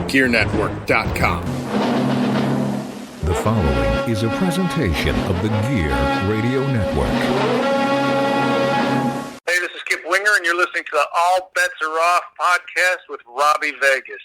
thegearnetwork.com. The following is a presentation of the Gear Radio Network. Hey, this is Kip Winger, and you're listening to the All Bets Are Off podcast with Robbie Vegas.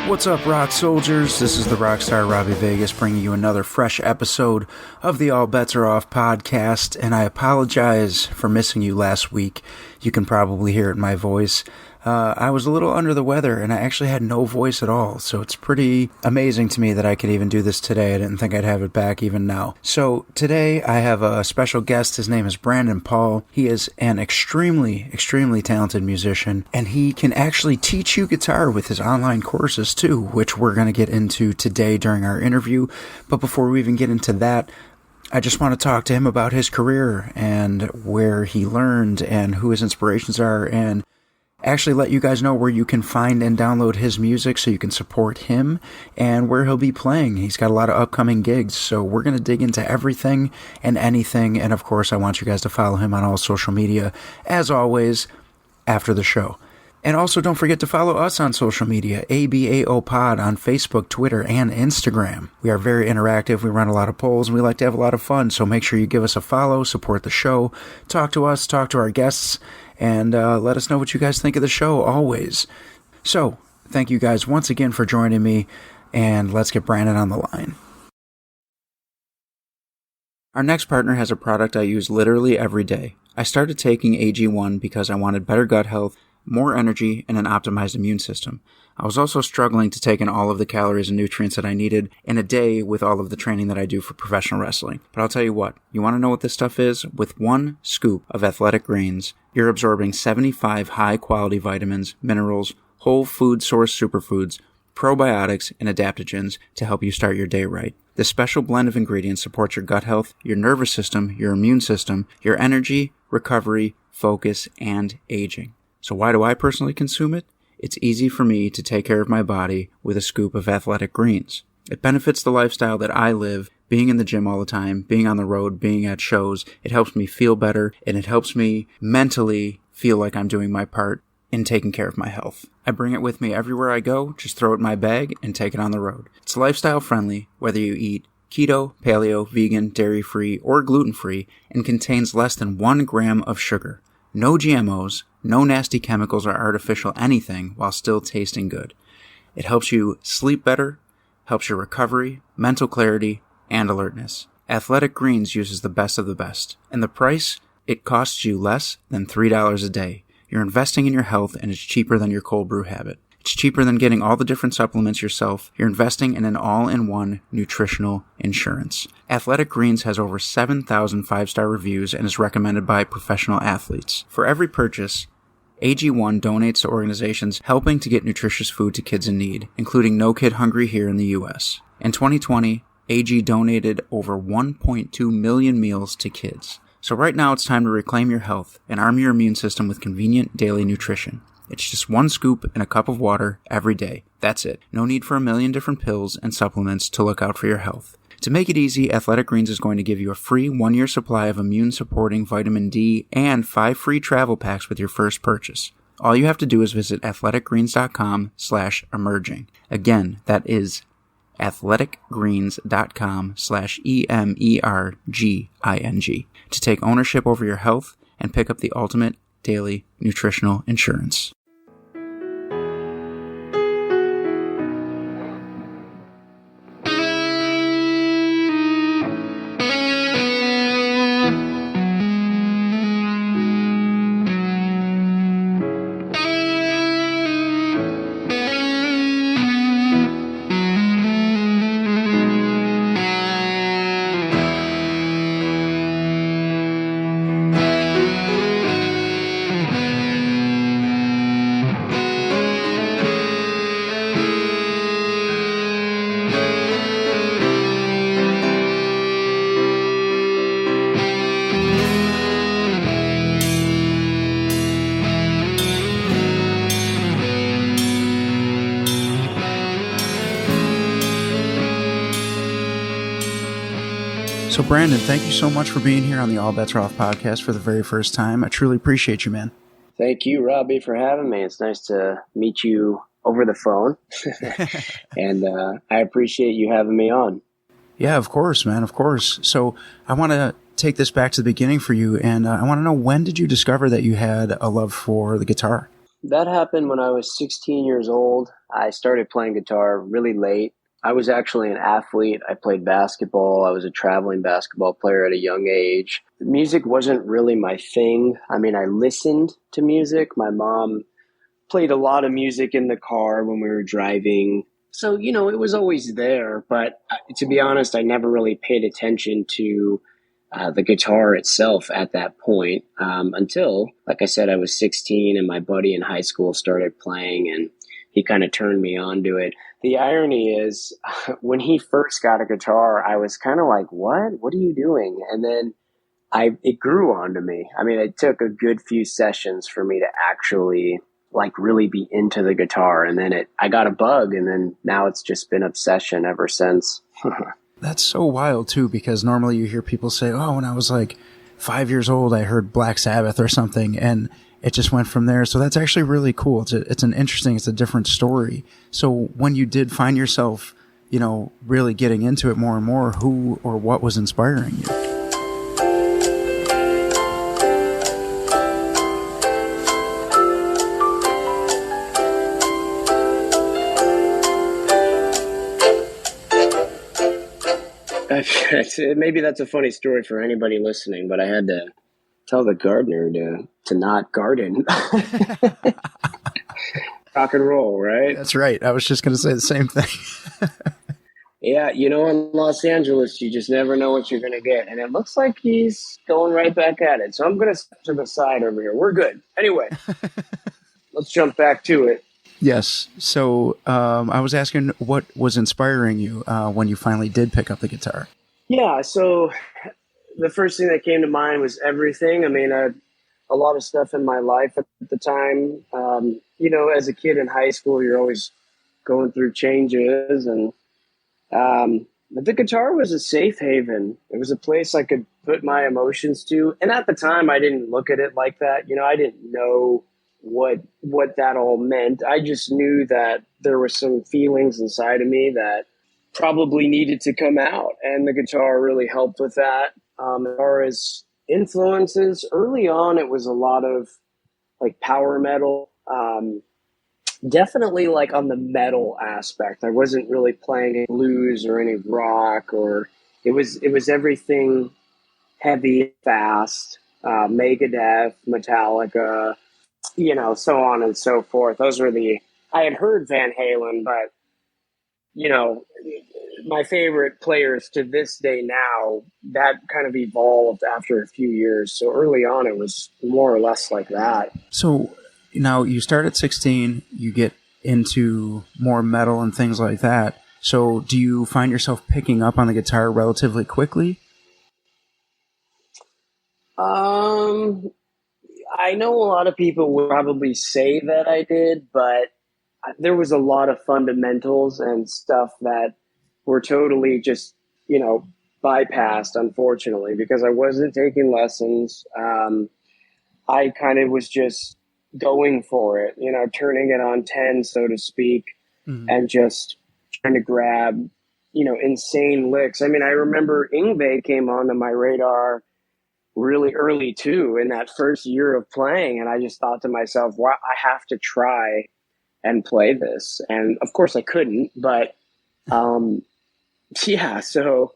What's up, rock soldiers? This is the Rockstar Robbie Vegas bringing you another fresh episode of the All Bets Are Off podcast, and I apologize for missing you last week. You can probably hear it in my voice. I was a little under the weather, and I actually had no voice at all, so it's pretty amazing to me that I could even do this today. I didn't think I'd have it back even now. So today I have a special guest. His name is Brandon Paul. He is an extremely talented musician, and he can actually teach you guitar with his online courses too, which we're going to get into today during our interview. But before we even get into that, I just want to talk to him about his career and where he learned and who his inspirations are, and actually let you guys know where you can find and download his music so you can support him and where he'll be playing. He's got a lot of upcoming gigs, so we're going to dig into everything and anything. And of course, I want you guys to follow him on all social media, as always, after the show. And also, don't forget to follow us on social media, ABAO Pod on Facebook, Twitter, and Instagram. We are very interactive. We run a lot of polls, and we like to have a lot of fun. So make sure you give us a follow, support the show, talk to us, talk to our guests, and let us know what you guys think of the show, always. So, thank you guys once again for joining me, and let's get Brandon on the line. Our next partner has a product I use literally every day. I started taking AG1 because I wanted better gut health, more energy, and an optimized immune system. I was also struggling to take in all of the calories and nutrients that I needed in a day with all of the training that I do for professional wrestling. But I'll tell you what, you want to know what this stuff is? With one scoop of Athletic Greens, you're absorbing 75 high-quality vitamins, minerals, whole food source superfoods, probiotics, and adaptogens to help you start your day right. This special blend of ingredients supports your gut health, your nervous system, your immune system, your energy, recovery, focus, and aging. So why do I personally consume it? It's easy for me to take care of my body with a scoop of Athletic Greens. It benefits the lifestyle that I live, being in the gym all the time, being on the road, being at shows. It helps me feel better, and it helps me mentally feel like I'm doing my part in taking care of my health. I bring it with me everywhere I go, just throw it in my bag and take it on the road. It's lifestyle friendly, whether you eat keto, paleo, vegan, dairy-free, or gluten-free, and contains less than 1 gram of sugar. No GMOs, no nasty chemicals or artificial anything while still tasting good. It helps you sleep better, helps your recovery, mental clarity, and alertness. Athletic Greens uses the best of the best. And the price? It costs you less than $3 a day. You're investing in your health, and it's cheaper than your cold brew habit. It's cheaper than getting all the different supplements yourself. You're investing in an all-in-one nutritional insurance. Athletic Greens has over 7,000 5-star reviews and is recommended by professional athletes. For every purchase, AG1 donates to organizations helping to get nutritious food to kids in need, including No Kid Hungry here in the U.S. In 2020, AG donated over 1.2 million meals to kids. So right now it's time to reclaim your health and arm your immune system with convenient daily nutrition. It's just 1 scoop in a cup of water every day. That's it. No need for a million different pills and supplements to look out for your health. To make it easy, Athletic Greens is going to give you a free 1-year supply of immune-supporting vitamin D and 5 free travel packs with your first purchase. All you have to do is visit athleticgreens.com/emerging. Again, that is athleticgreens.com/EMERGING to take ownership over your health and pick up the ultimate daily nutritional insurance. So, Brandon, thank you so much for being here on the All Bets Are Off podcast for the very first time. I truly appreciate you, man. Thank you, Robbie, for having me. It's nice to meet you over the phone. And I appreciate you having me on. Yeah, of course, man, of course. So I want to take this back to the beginning for you, and I want to know, when did you discover that you had a love for the guitar? That happened when I was 16 years old. I started playing guitar really late. I was actually an athlete. I played basketball. I was a traveling basketball player at a young age. Music wasn't really my thing. I mean, I listened to music. My mom played a lot of music in the car when we were driving. So, you know, it was always there. But to be honest, I never really paid attention to the guitar itself at that point until, like I said, I was 16 and my buddy in high school started playing and he kind of turned me on to it. The irony is when he first got a guitar, I was kind of like, what are you doing? And then it grew onto me. I mean, it took a good few sessions for me to actually like really be into the guitar. And then I got a bug, and then now it's just been obsession ever since. That's so wild too, because normally you hear people say, oh, when I was like 5 years old, I heard Black Sabbath or something, and it just went from there. So that's actually really cool. It's a different story. So when you did find yourself, you know, really getting into it more and more, who or what was inspiring you? Maybe that's a funny story for anybody listening, but I had to tell the gardener to not garden. Rock and roll, right? That's right. I was just going to say the same thing. Yeah, you know, in Los Angeles, you just never know what you're going to get. And it looks like he's going right back at it. So I'm going to step to the side over here. We're good. Anyway, let's jump back to it. Yes. So I was asking, what was inspiring you when you finally did pick up the guitar? Yeah, so the first thing that came to mind was everything. I mean, a lot of stuff in my life at the time. You know, as a kid in high school, you're always going through changes. And but the guitar was a safe haven. It was a place I could put my emotions to. And at the time, I didn't look at it like that. You know, I didn't know what that all meant. I just knew that there were some feelings inside of me that probably needed to come out, and the guitar really helped with that. As far as influences, early on it was a lot of like power metal, definitely like on the metal aspect. I wasn't really playing any blues or any rock, or it was everything heavy, fast, Megadeth, Metallica, you know, so on and so forth. Those were I had heard Van Halen, but, you know, my favorite players to this day now, that kind of evolved after a few years. So early on, it was more or less like that. So now you start at 16, you get into more metal and things like that. So do you find yourself picking up on the guitar relatively quickly? I know a lot of people would probably say that I did, but there was a lot of fundamentals and stuff that were totally just, you know, bypassed, unfortunately, because I wasn't taking lessons. I kind of was just going for it, you know, turning it on 10, so to speak, and just trying to grab, you know, insane licks. I mean, I remember Yngwie came onto my radar really early too in that first year of playing, and I just thought to myself, wow, I have to try and play this. And of course I couldn't, but yeah, so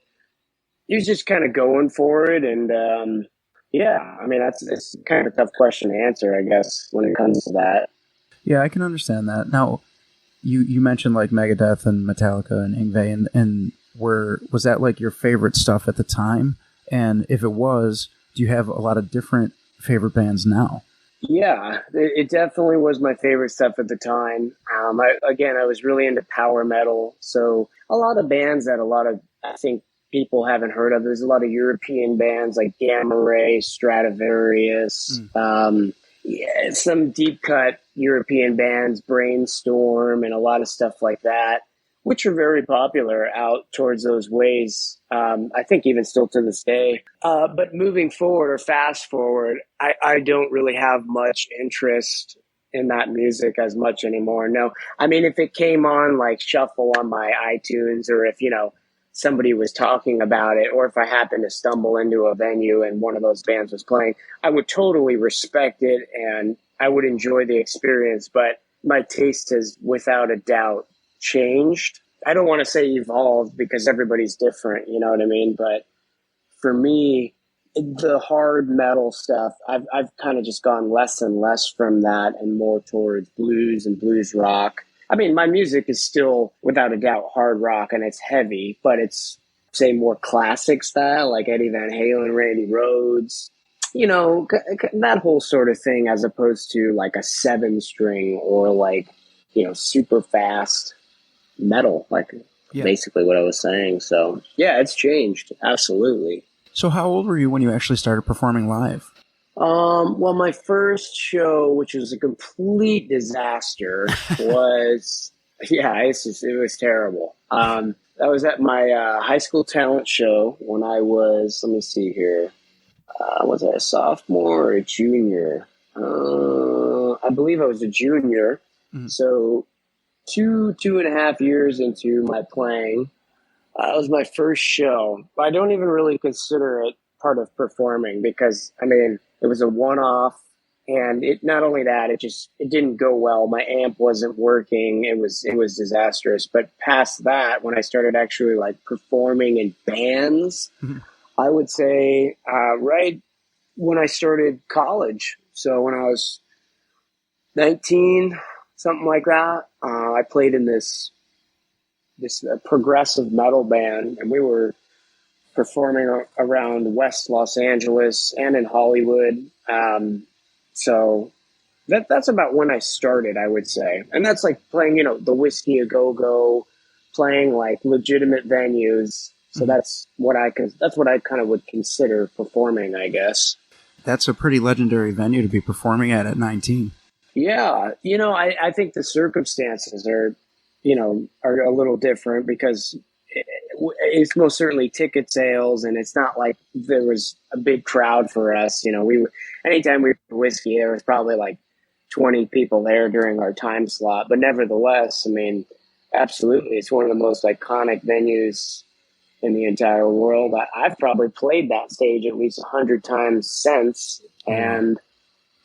he was just kind of going for it. And yeah, I mean, it's kind of a tough question to answer, I guess, when it comes to that. Yeah, I can understand that. Now, you mentioned like Megadeth and Metallica and Yngwie, and was that like your favorite stuff at the time? And if it was, do you have a lot of different favorite bands now? Yeah, it definitely was my favorite stuff at the time. I was really into power metal. So a lot of bands that I think people haven't heard of. There's a lot of European bands like Gamma Ray, Stratovarius, some deep cut European bands, Brainstorm, and a lot of stuff like that. which are very popular out towards those ways. I think even still to this day. But moving forward or fast forward, I don't really have much interest in that music as much anymore. No, I mean, if it came on like shuffle on my iTunes, or if, somebody was talking about it, or if I happened to stumble into a venue and one of those bands was playing, I would totally respect it and I would enjoy the experience. But my taste has without a doubt changed. I don't want to say evolved because everybody's different, you know what I mean? But for me, the hard metal stuff, I've kind of just gone less and less from that and more towards blues and blues rock. I mean, my music is still, without a doubt, hard rock, and it's heavy, but it's, say, more classic style, like Eddie Van Halen, Randy Rhoads, that whole sort of thing, as opposed to like a 7-string or like, super fast metal, like basically what I was saying. So, yeah, it's changed. Absolutely. So how old were you when you actually started performing live? Well, my first show, which was a complete disaster, was, it was terrible. That was at my high school talent show when I was, let me see here, was I a sophomore or a junior? I believe I was a junior. Mm-hmm. So 2.5 years into my playing, it was my first show. I don't even really consider it part of performing because, I mean, it was a one-off, and not only that, it didn't go well. My amp wasn't working. It was disastrous. But past that, when I started actually like performing in bands, mm-hmm. I would say right when I started college. So when I was 19, something like that, I played in this progressive metal band, and we were performing around West Los Angeles and in Hollywood. So that's about when I started, I would say. And that's like playing, the Whiskey A Go-Go, playing like legitimate venues. So that's what I kind of would consider performing, I guess. That's a pretty legendary venue to be performing at 19. Yeah. I think the circumstances are a little different because it's most certainly ticket sales, and it's not like there was a big crowd for us. Anytime we were Whiskey, there was probably like 20 people there during our time slot. But nevertheless, I mean, absolutely, it's one of the most iconic venues in the entire world. I've probably played that stage at least 100 times since. And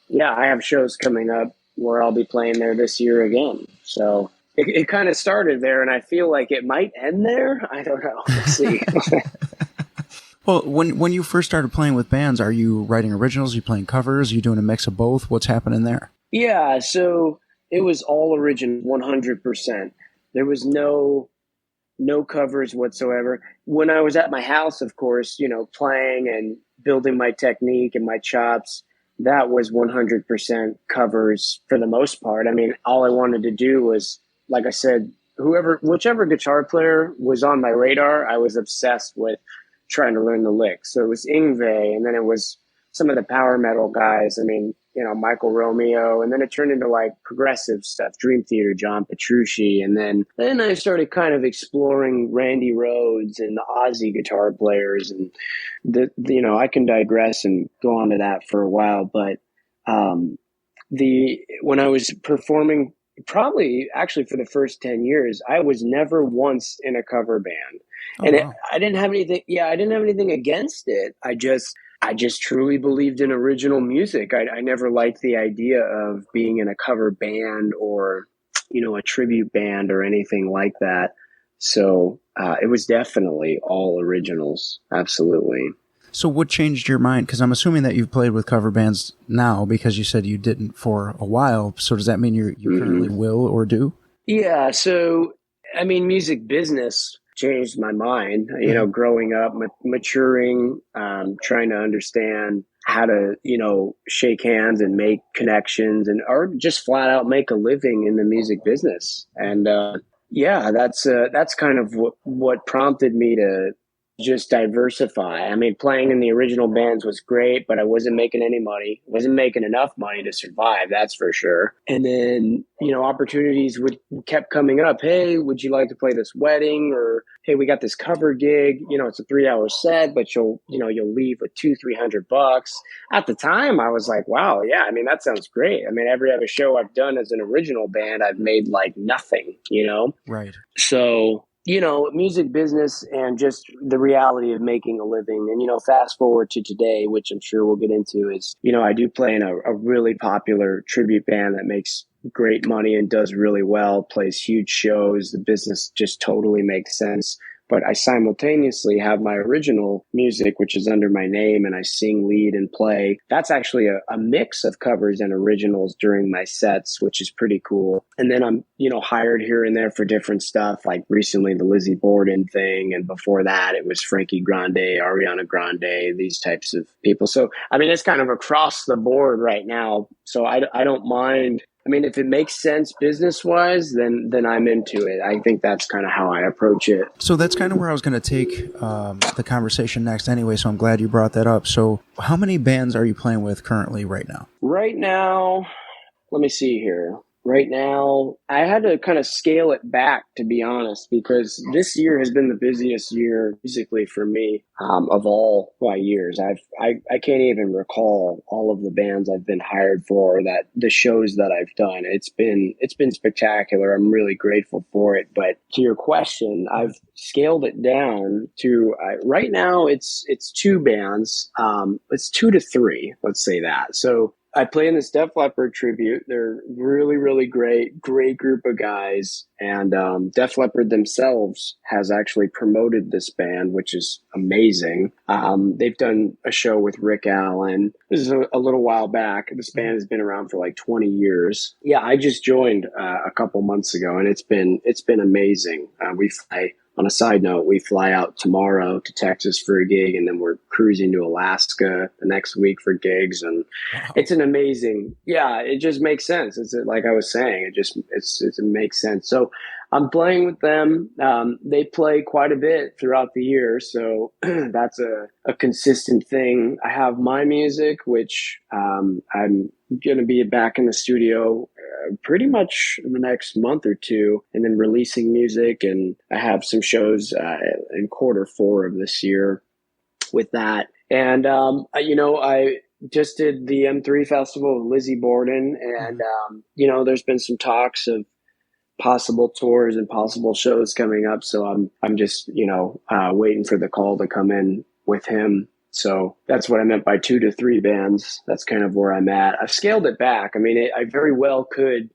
yeah, I have shows coming up where I'll be playing there this year again. So it kind of started there, and I feel like it might end there. I don't know. We'll see. Well, when you first started playing with bands, are you writing originals? Are you playing covers? Are you doing a mix of both? What's happening there? Yeah, so it was all original, 100%. There was no covers whatsoever. When I was at my house, of course, playing and building my technique and my chops, that was 100% covers for the most part. I mean, all I wanted to do was, like I said, whichever guitar player was on my radar, I was obsessed with trying to learn the licks. So it was Yngwie, and then it was some of the power metal guys. I mean, Michael Romeo, and then it turned into like progressive stuff, Dream Theater, John Petrucci, and then I started kind of exploring Randy Rhoads and the Ozzy guitar players, and I can digress and go on to that for a while, but when I was performing, probably actually for the first 10 years, I was never once in a cover band. Wow. I didn't have anything. Yeah, I didn't have anything against it. I just truly believed in original music. I never liked the idea of being in a cover band or, a tribute band or anything like that. So it was definitely all originals. Absolutely. So what changed your mind? Because I'm assuming that you've played with cover bands now because you said you didn't for a while. So does that mean you currently will or do? Yeah. So, I mean, music business changed my mind, growing up, maturing, trying to understand how to, shake hands and make connections or just flat out make a living in the music business. And, that's kind of what prompted me to just diversify. I mean, playing in the original bands was great, but I wasn't making any money. Wasn't making enough money to survive, that's for sure. And then, opportunities kept coming up. Hey, would you like to play this wedding? Or, hey, we got this cover gig. It's a 3-hour set, but you'll leave with $200-300. At the time, I was like, wow, yeah, I mean, that sounds great. I mean, every other show I've done as an original band, I've made like nothing, Right. So, music business and just the reality of making a living. And, fast forward to today, which I'm sure we'll get into, is, I do play in a really popular tribute band that makes great money and does really well, plays huge shows. The business just totally makes sense. But I simultaneously have my original music, which is under my name, and I sing, lead, and play. That's actually a mix of covers and originals during my sets, which is pretty cool. And then I'm, hired here and there for different stuff, like recently the Lizzie Borden thing. And before that, it was Frankie Grande, Ariana Grande, these types of people. So, I mean, it's kind of across the board right now. So I don't mind. I mean, if it makes sense business-wise, then I'm into it. I think that's kind of how I approach it. So that's kind of where I was going to take the conversation next anyway, so I'm glad you brought that up. So how many bands are you playing with currently right now? Right now, let me see here. Right now, I had to kind of scale it back, to be honest, because this year has been the busiest year musically for me of all my years. I can't even recall all of the bands I've been hired for, that the shows that I've done. It's been spectacular. I'm really grateful for it. But to your question, I've scaled it down to right now. It's 2 bands. It's 2 to 3. Let's say that. So I play in this Def Leppard tribute. They're really, really great group of guys. And Def Leppard themselves has actually promoted this band, which is amazing. They've done a show with Rick Allen. This is a little while back. This band has been around for like 20 years. Yeah, I just joined a couple months ago, and it's been amazing. On a side note, we fly out tomorrow to Texas for a gig, and then we're cruising to Alaska the next week for gigs. And It's an amazing, it just makes sense. It's like I was saying, it makes sense. So I'm playing with them. They play quite a bit throughout the year. So that's a consistent thing. I have my music, which I'm going to be back in the studio pretty much in the next month or two, and then releasing music. And I have some shows in Q4 of this year with that. And, I just did the M3 Festival with Lizzie Borden. And, there's been some talks of possible tours and possible shows coming up. So I'm just, waiting for the call to come in with him. So that's what I meant by 2 to 3 bands. That's kind of where I'm at. I've scaled it back. I mean, I very well could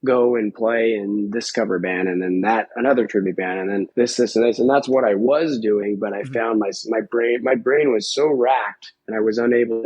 go and play in this cover band, and then that another tribute band, and then this and this, and that's what I was doing. But I found my brain was so racked, and I was unable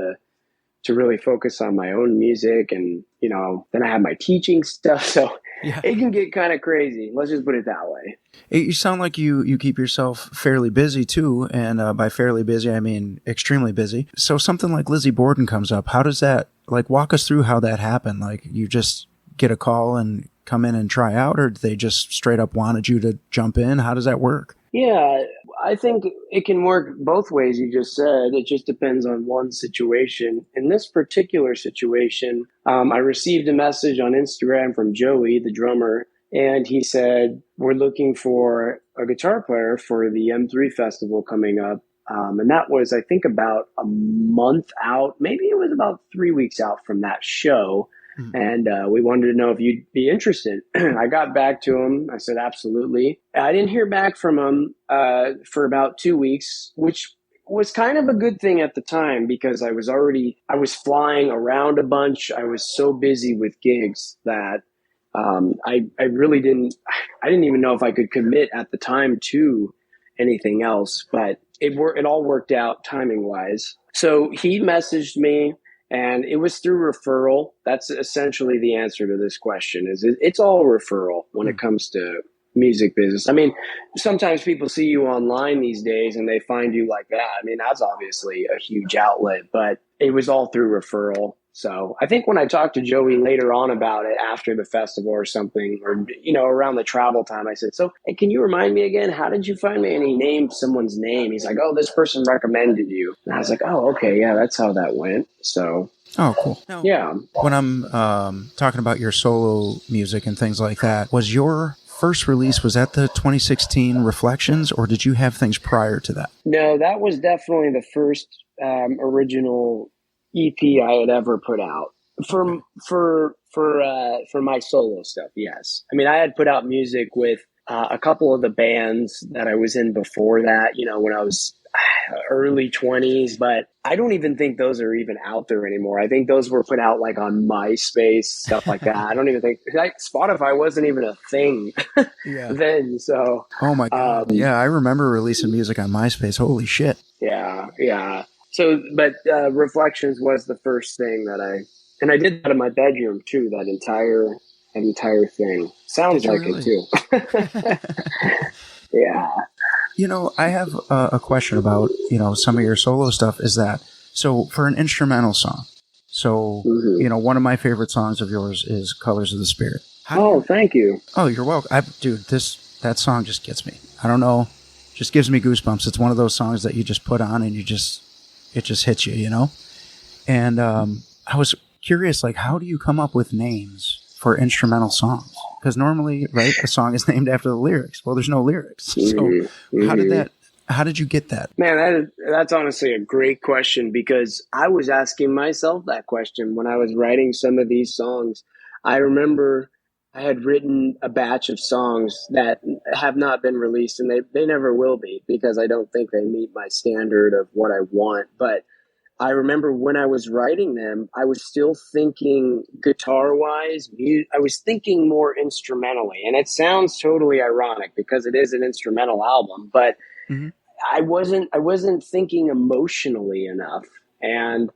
to really focus on my own music. And then I have my teaching stuff, so it can get kind of crazy. Let's just put it that way. You sound like you keep yourself fairly busy too, and by fairly busy I mean extremely busy. So something like Lizzie Borden comes up. How does that, walk us through how that happened? Like, you just get a call and come in and try out, or did they just straight up wanted you to jump in? How does that work? Yeah, I think it can work both ways. You just said it just depends on one situation. In this particular situation, I received a message on Instagram from Joey, the drummer, and he said, we're looking for a guitar player for the M3 festival coming up. And that was, I think, about a month out. Maybe it was about 3 weeks out from that show. And we wanted to know if you'd be interested. I got back to him. I said, absolutely. I didn't hear back from him for about 2 weeks, which was kind of a good thing at the time, because I was flying around a bunch. I was so busy with gigs that I didn't even know if I could commit at the time to anything else, but it all worked out timing wise. So he messaged me. And it was through referral. That's essentially the answer to this question. It's all referral when it comes to music business. I mean, sometimes people see you online these days and they find you like that. I mean, that's obviously a huge outlet, but it was all through referral. So I think when I talked to Joey later on about it after the festival or something, or, around the travel time, I said, so, hey, can you remind me again, how did you find me? And he named someone's name. He's like, oh, this person recommended you. And I was like, oh, okay. Yeah, that's how that went. So. Oh, cool. Now, yeah. When I'm talking about your solo music and things like that, was your first release, was that the 2016 Reflections, or did you have things prior to that? No, that was definitely the first original EP I had ever put out for my solo stuff. Yes. I mean, I had put out music with a couple of the bands that I was in before that, when I was early 20s, but I don't even think those are even out there anymore. I think those were put out like on MySpace, stuff like that. I don't even think Spotify wasn't even a thing then. So, oh my God. Yeah. I remember releasing music on MySpace. Holy shit. Yeah. Yeah. So, but Reflections was the first thing that I did that in my bedroom too, that entire thing. Sounds like it too. Yeah. I have a question about, some of your solo stuff is that, so for an instrumental song, so, one of my favorite songs of yours is Colors of the Spirit. Thank you. Oh, you're welcome. Dude, that song just gets me. I don't know. Just gives me goosebumps. It's one of those songs that you just put on and it just hits you, And I was curious, like, how do you come up with names for instrumental songs? Because normally, right, a song is named after the lyrics. Well, there's no lyrics. So how did you get that? Man, that's honestly a great question, because I was asking myself that question when I was writing some of these songs. I remember I had written a batch of songs that have not been released, and they never will be, because I don't think they meet my standard of what I want. But I remember when I was writing them, I was still thinking guitar-wise. I was thinking more instrumentally, and it sounds totally ironic because it is an instrumental album. But I wasn't thinking emotionally enough. And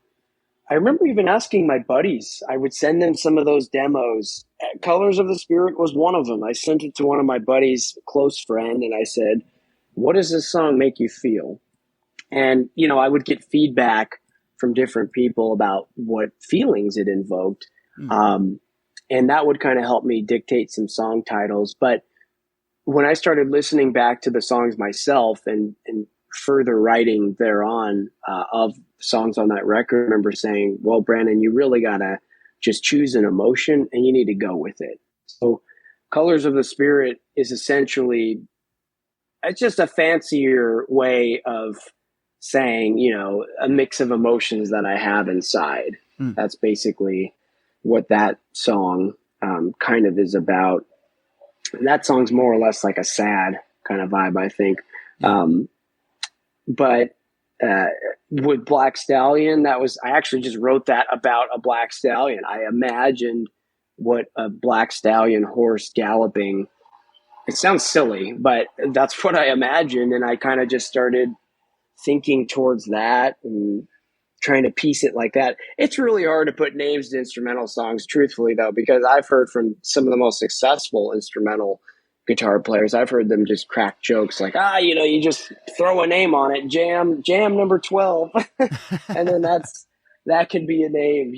I remember even asking my buddies. I would send them some of those demos. Colors of the Spirit was one of them. I sent it to one of my buddies, close friend, and I said, "What does this song make you feel?" And I would get feedback from different people about what feelings it invoked. And that would kind of help me dictate some song titles. But when I started listening back to the songs myself and further writing thereon of songs on that record, I remember saying, well, Brandon, you really got to just choose an emotion and you need to go with it. So Colors of the Spirit is essentially, it's just a fancier way of saying, a mix of emotions that I have inside. That's basically what that song kind of is about. And that song's more or less like a sad kind of vibe, I think. But with Black Stallion, I actually just wrote that about a black stallion. I imagined what a black stallion horse galloping. It sounds silly, but that's what I imagined. And I kind of just started thinking towards that and trying to piece it like that. It's really hard to put names to instrumental songs, truthfully, though, because I've heard from some of the most successful instrumental guitar players, I've heard them just crack jokes like, you just throw a name on it, jam number 12. And then that could be a name,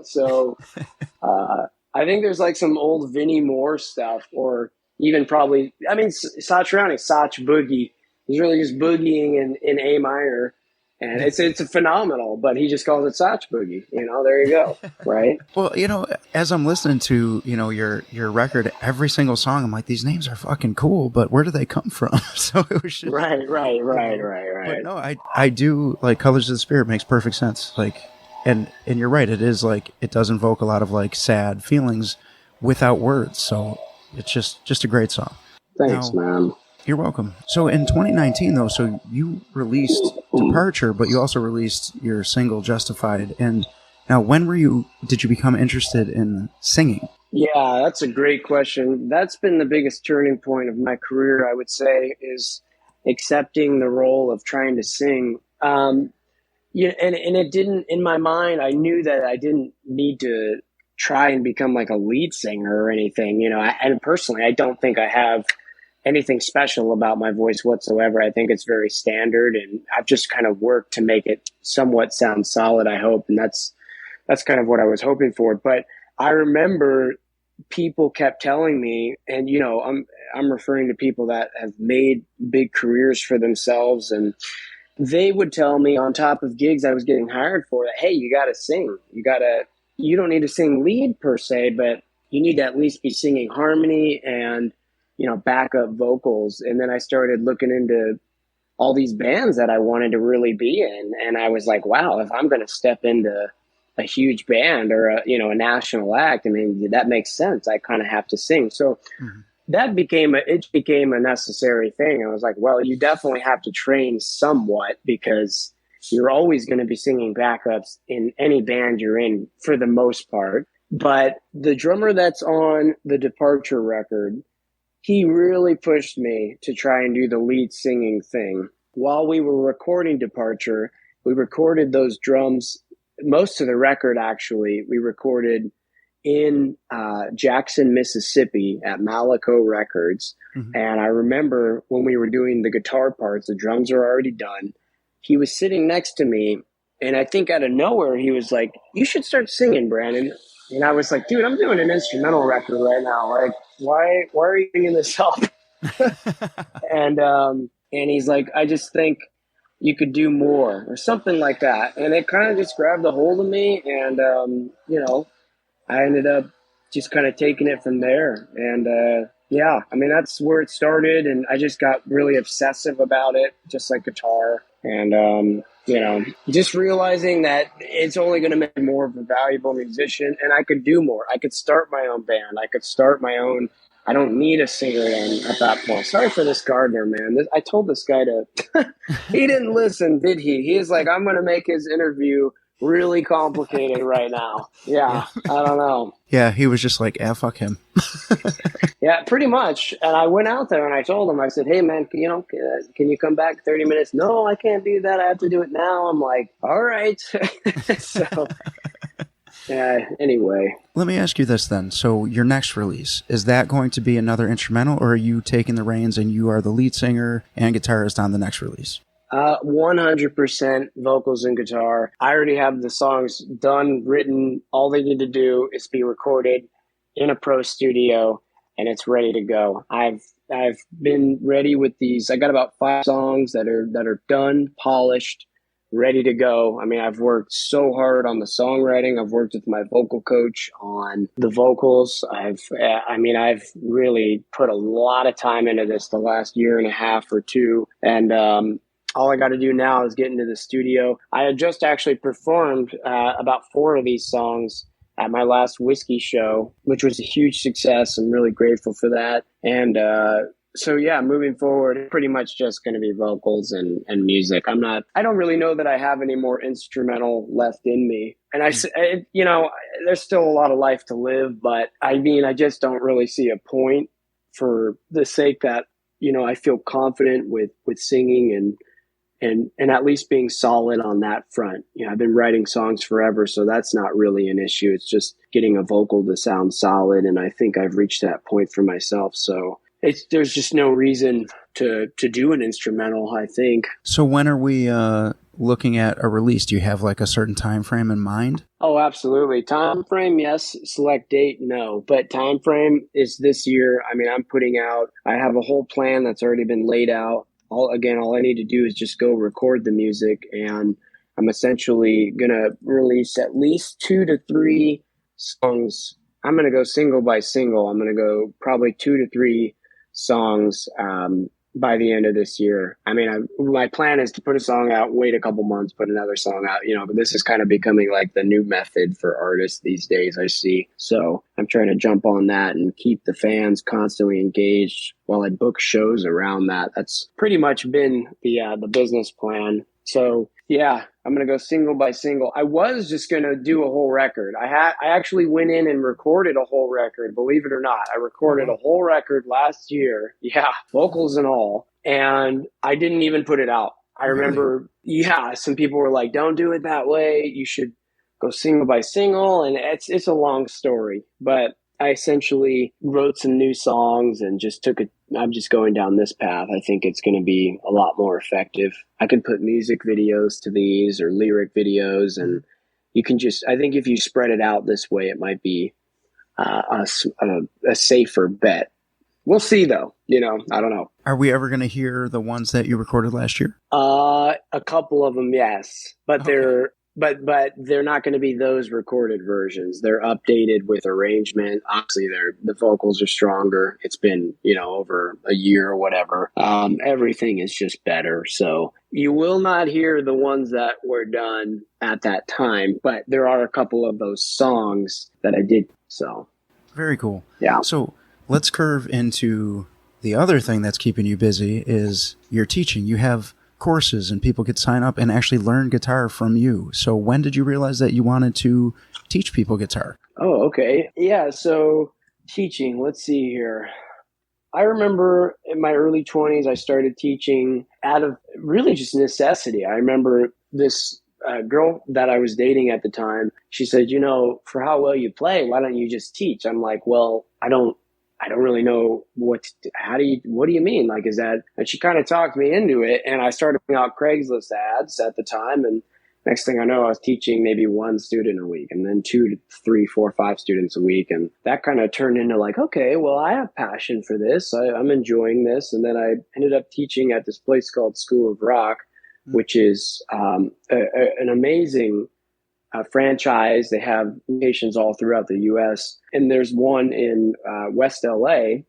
So I think there's like some old Vinnie Moore stuff, or even probably, Satriani, Sach Boogie. He's really just boogieing in A minor, and it's a phenomenal, but he just calls it Sach Boogie. There you go, right? Well, as I'm listening to your record, every single song, I'm like, these names are fucking cool, but where do they come from? So it was just, right. But no, I do like Colors of the Spirit makes perfect sense. Like, and you're right, it is like it does invoke a lot of like sad feelings without words. So it's just a great song. Thanks, man. You're welcome. So in 2019, though, so you released Departure, but you also released your single Justified. And now, did you become interested in singing? Yeah, that's a great question. That's been the biggest turning point of my career, I would say, is accepting the role of trying to sing. And it didn't, in my mind, I knew that I didn't need to try and become like a lead singer or anything. And personally, I don't think I have anything special about my voice whatsoever. I think it's very standard, and I've just kind of worked to make it somewhat sound solid, I hope. And that's that's kind of what I was hoping for. But I remember people kept telling me, and I'm referring to people that have made big careers for themselves, and they would tell me on top of gigs I was getting hired for that, hey, you got to sing. You don't need to sing lead per se, but you need to at least be singing harmony and, backup vocals. And then I started looking into all these bands that I wanted to really be in. And I was like, wow, if I'm going to step into a huge band or a national act, I mean, that makes sense. I kind of have to sing. So that became a necessary thing. I was like, well, you definitely have to train somewhat because you're always going to be singing backups in any band you're in for the most part. But the drummer that's on the Departure record, he really pushed me to try and do the lead singing thing. While we were recording Departure, we recorded those drums, most of the record actually, we recorded in Jackson, Mississippi at Malaco Records. And I remember when we were doing the guitar parts, the drums are already done. He was sitting next to me, and I think out of nowhere, he was like, you should start singing, Brandon. And I was like, dude, I'm doing an instrumental record right now. Like, why are you bringing this up? And he's like, I just think you could do more or something like that. And it kind of just grabbed a hold of me. And, I ended up just kind of taking it from there. And, that's where it started. And I just got really obsessive about it, just like guitar. And, just realizing that it's only going to make me more of a valuable musician, and I could do more. I could start my own band. I could start my own. I don't need a singer at that point. Sorry for this gardener, man. I told this guy to, he didn't listen, did he? He was like, I'm going to make his interview really complicated right now. Yeah, I don't know. Yeah, he was just like, fuck him. Yeah, pretty much. And I went out there and I told him, I said, hey, man, can you come back 30 minutes? No, I can't do that. I have to do it now. I'm like, all right. So, yeah, anyway. Let me ask you this then. So your next release, is that going to be another instrumental, or are you taking the reins and you are the lead singer and guitarist on the next release? 100% vocals and guitar. I already have the songs done, written. All they need to do is be recorded in a pro studio, and it's ready to go. I've been ready with these. I got about 5 songs that are done, polished, ready to go. I mean, I've worked so hard on the songwriting. I've worked with my vocal coach on the vocals. I've really put a lot of time into this the last year and a half or two, and all I got to do now is get into the studio. I had just actually performed about 4 of these songs at my last Whiskey show, which was a huge success. I'm really grateful for that. And so, yeah, moving forward, pretty much just going to be vocals and music. I don't really know that I have any more instrumental left in me. And there's still a lot of life to live, but I just don't really see a point for the sake that, I feel confident with singing and at least being solid on that front. I've been writing songs forever, so that's not really an issue. It's just getting a vocal to sound solid, and I think I've reached that point for myself. So there's just no reason to do an instrumental, I think. So when are we looking at a release? Do you have like a certain time frame in mind? Oh, absolutely. Time frame, yes. Select date, no. But time frame is this year. I mean, I have a whole plan that's already been laid out. All I need to do is just go record the music, and I'm essentially going to release at least 2 to 3 songs. I'm going to go single by single. I'm going to go probably 2 to 3 songs by the end of this year. I mean, my plan is to put a song out, wait a couple months, put another song out, but this is kind of becoming like the new method for artists these days, I see. So I'm trying to jump on that and keep the fans constantly engaged while I book shows around that. That's pretty much been the business plan. So yeah, I'm going to go single by single. I was just going to do a whole record. I actually went in and recorded a whole record, believe it or not. I recorded a whole record last year. Yeah, vocals and all. And I didn't even put it out. I remember, some people were like, don't do it that way. You should go single by single. And it's a long story, but I essentially wrote some new songs and just I'm just going down this path. I think it's going to be a lot more effective. I can put music videos to these or lyric videos and you can just, I think if you spread it out this way, it might be a safer bet. We'll see, though. I don't know. Are we ever going to hear the ones that you recorded last year? A couple of them, yes, but Okay. they're not going to be those recorded versions. They're updated with arrangement. Obviously, the vocals are stronger. It's been over a year or whatever. Everything is just better. So you will not hear the ones that were done at that time, but there are a couple of those songs that I did. So Very cool. yeah. So let's curve into the other thing that's keeping you busy is your teaching. You have courses and people could sign up and actually learn guitar from you. So when did you realize that you wanted to teach people guitar? Oh, okay. Yeah. So teaching, let's see here. I remember in my early 20s, I started teaching out of really just necessity. I remember this girl that I was dating at the time. She said, for how well you play, why don't you just teach? I'm like, well, I don't really know what do you mean? Like, is that, and she kind of talked me into it, and I started putting out Craigslist ads at the time. And next thing I know, I was teaching maybe one student a week, and then 2 to 3, 4, 5 students a week. And that kind of turned into like, okay, well, I have passion for this. I'm enjoying this. And then I ended up teaching at this place called School of Rock, which is an amazing franchise. They have locations all throughout the U.S. And there's one in West L.A.,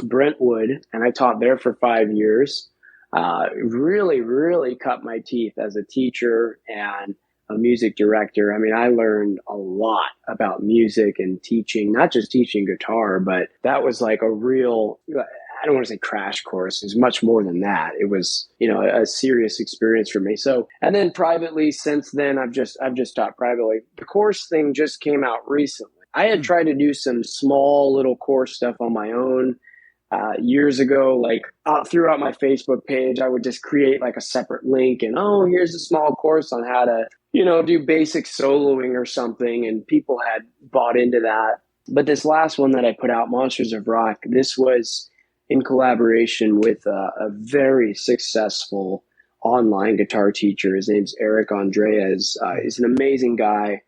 Brentwood, and I taught there for 5 years. Really, really cut my teeth as a teacher and a music director. I mean, I learned a lot about music and teaching, not just teaching guitar, but that was like a real, I don't want to say crash course. It was much more than that. It was, a serious experience for me. So, and then privately, since then, I've just taught privately. The course thing just came out recently. I had tried to do some small little course stuff on my own years ago, like throughout my Facebook page. I would just create like a separate link and, here's a small course on how to, do basic soloing or something. And people had bought into that. But this last one that I put out, Monsters of Rock, this was in collaboration with a very successful online guitar teacher. His name's Eric Andreas. He's an amazing guy,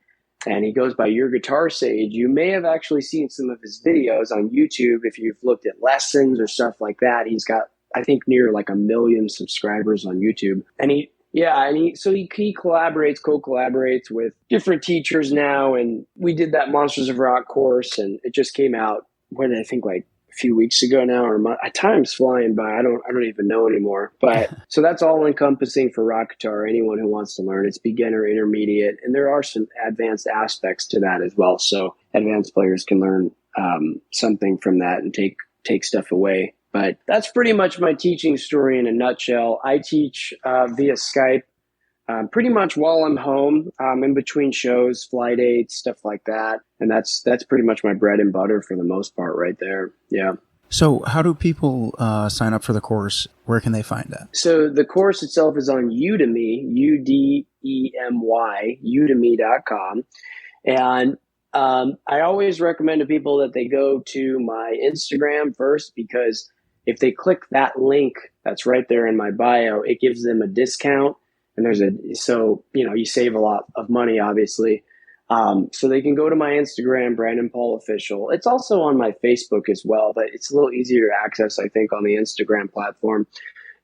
and he goes by Your Guitar Sage. You may have actually seen some of his videos on YouTube if you've looked at lessons or stuff like that. He's got, I think, near like 1 million subscribers on YouTube. And he co-collaborates with different teachers now. And we did that Monsters of Rock course, and it just came out, I think like a few weeks ago now, or time's flying by. I don't even know anymore. But so that's all encompassing for rock guitar. Anyone who wants to learn, it's beginner, intermediate, and there are some advanced aspects to that as well. So advanced players can learn something from that and take stuff away. But that's pretty much my teaching story in a nutshell. I teach via Skype pretty much while I'm home, in between shows, flight dates, stuff like that. And that's pretty much my bread and butter for the most part right there. Yeah. So how do people sign up for the course? Where can they find that? So the course itself is on Udemy, Udemy, udemy.com. And I always recommend to people that they go to my Instagram first, because if they click that link that's right there in my bio, it gives them a discount. And you save a lot of money, obviously. So they can go to my Instagram, Brandon Paul Official. It's also on my Facebook as well, but it's a little easier to access, I think, on the Instagram platform.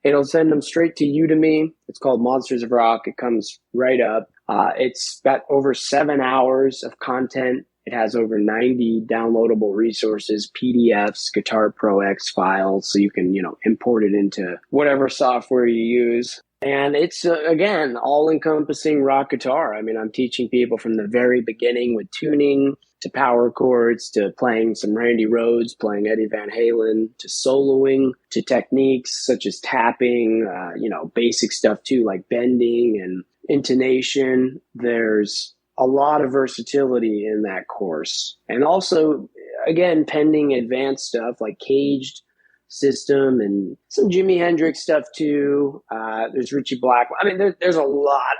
It'll send them straight to Udemy. It's called Monsters of Rock. It comes right up. It's got over 7 hours of content. It has over 90 downloadable resources, PDFs, Guitar Pro X files, so you can, import it into whatever software you use. And it's, again, all-encompassing rock guitar. I mean, I'm teaching people from the very beginning with tuning to power chords to playing some Randy Rhoads, playing Eddie Van Halen, to soloing, to techniques such as tapping, basic stuff too, like bending and intonation. There's a lot of versatility in that course. And also, again, pending advanced stuff like caged system and some Jimi Hendrix stuff too. There's Ritchie Blackmore. I mean, there's a lot.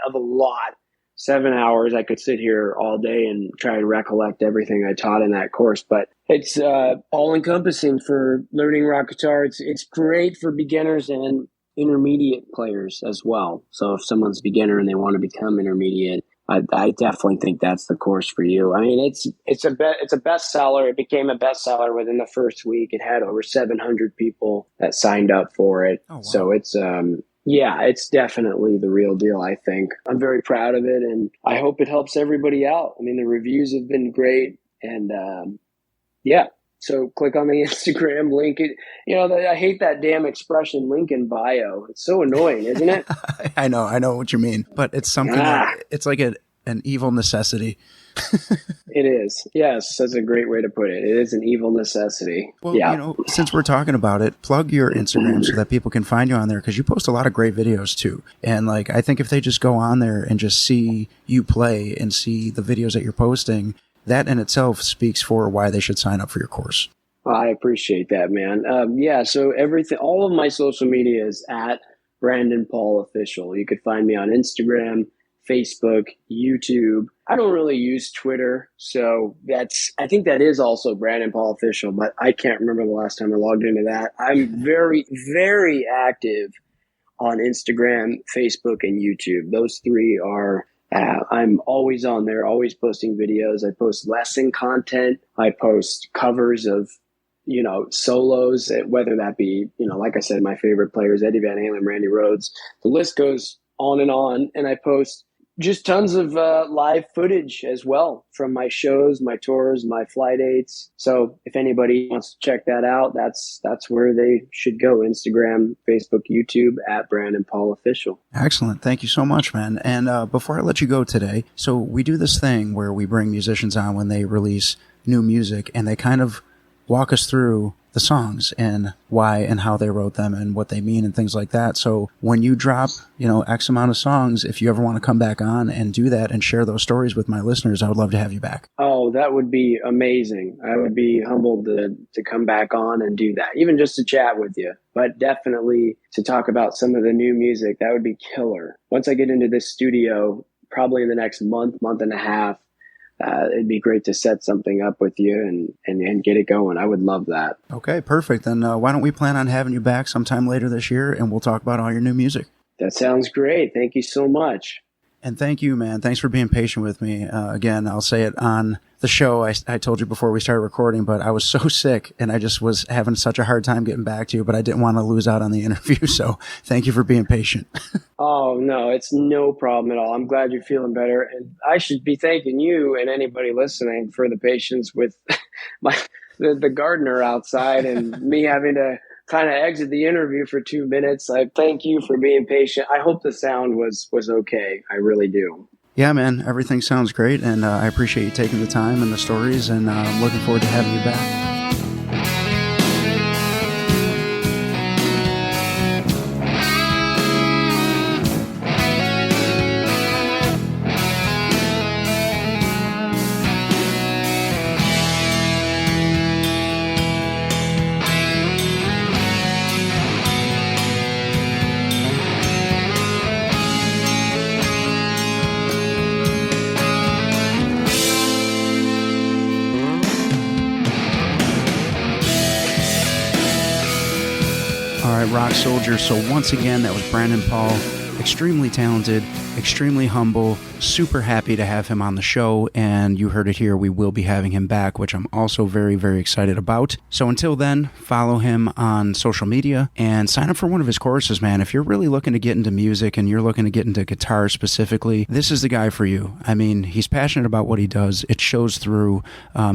7 hours. I could sit here all day and try to recollect everything I taught in that course, but it's all encompassing for learning rock guitar. It's great for beginners and intermediate players as well. So if someone's beginner and they want to become intermediate, I definitely think that's the course for you. I mean, it's a bestseller. It became a bestseller within the first week. It had over 700 people that signed up for it. Oh, wow. So it's definitely the real deal, I think. I'm very proud of it, and I hope it helps everybody out. I mean, the reviews have been great, and so click on the Instagram link. I hate that damn expression, link in bio. It's so annoying, isn't it? I know what you mean, but it's something it's like an evil necessity. It is. Yes, that's a great way to put it. It is an evil necessity. Well, yeah. Since we're talking about it, plug your Instagram so that people can find you on there, because you post a lot of great videos too. And I think if they just go on there and just see you play and see the videos that you're posting, that in itself speaks for why they should sign up for your course. Well, I appreciate that, man. So all of my social media is at Brandon Paul Official. You could find me on Instagram, Facebook, YouTube. I don't really use Twitter, so I think that is also Brandon Paul Official, but I can't remember the last time I logged into that. I'm very, very active on Instagram, Facebook, and YouTube. Those three are I'm always on there, always posting videos. I post lesson content. I post covers of, solos, whether that be, like I said, my favorite players, Eddie Van Halen, Randy Rhoads. The list goes on. And I post just tons of live footage as well from my shows, my tours, my flight dates. So if anybody wants to check that out, that's where they should go. Instagram, Facebook, YouTube, at Brandon Paul Official. Excellent. Thank you so much, man. And before I let you go today, so we do this thing where we bring musicians on when they release new music, and they kind of walk us through the songs and why and how they wrote them and what they mean and things like that. So when you drop, X amount of songs, if you ever want to come back on and do that and share those stories with my listeners, I would love to have you back. Oh, that would be amazing. I would be humbled to come back on and do that, even just to chat with you. But definitely to talk about some of the new music, that would be killer. Once I get into this studio, probably in the next month and a half, it'd be great to set something up with you and get it going. I would love that. Okay, perfect. Then why don't we plan on having you back sometime later this year, and we'll talk about all your new music. That sounds great. Thank you so much. And thank you, man. Thanks for being patient with me. Again, I'll say it on the show. I told you before we started recording, but I was so sick and I just was having such a hard time getting back to you, but I didn't want to lose out on the interview. So thank you for being patient. Oh, no, it's no problem at all. I'm glad you're feeling better. And I should be thanking you and anybody listening for the patience with the gardener outside and me having to kind of exit the interview for 2 minutes. I thank you for being patient. I hope the sound was okay. I really do. Yeah, man, everything sounds great, and I appreciate you taking the time and the stories, and I'm looking forward to having you back. Rock Soldier. So once again, that was Brandon Paul. Extremely talented, extremely humble, super happy to have him on the show, and you heard it here, we will be having him back, which I'm also very, very excited about. So until then, follow him on social media and sign up for one of his courses, man. If you're really looking to get into music and you're looking to get into guitar specifically, this is the guy for you. I mean, he's passionate about what he does. It shows through.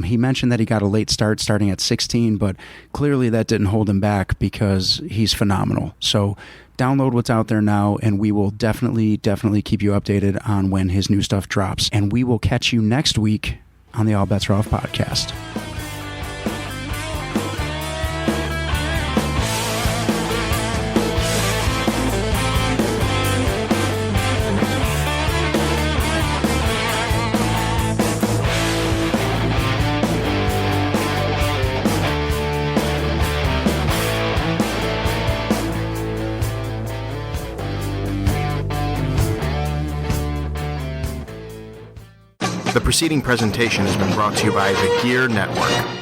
He mentioned that he got a late start starting at 16, but clearly that didn't hold him back because he's phenomenal. So download what's out there now, and we will definitely keep you updated on when his new stuff drops. And we will catch you next week on the All Bets Are Off podcast. The preceding presentation has been brought to you by the Gear Network.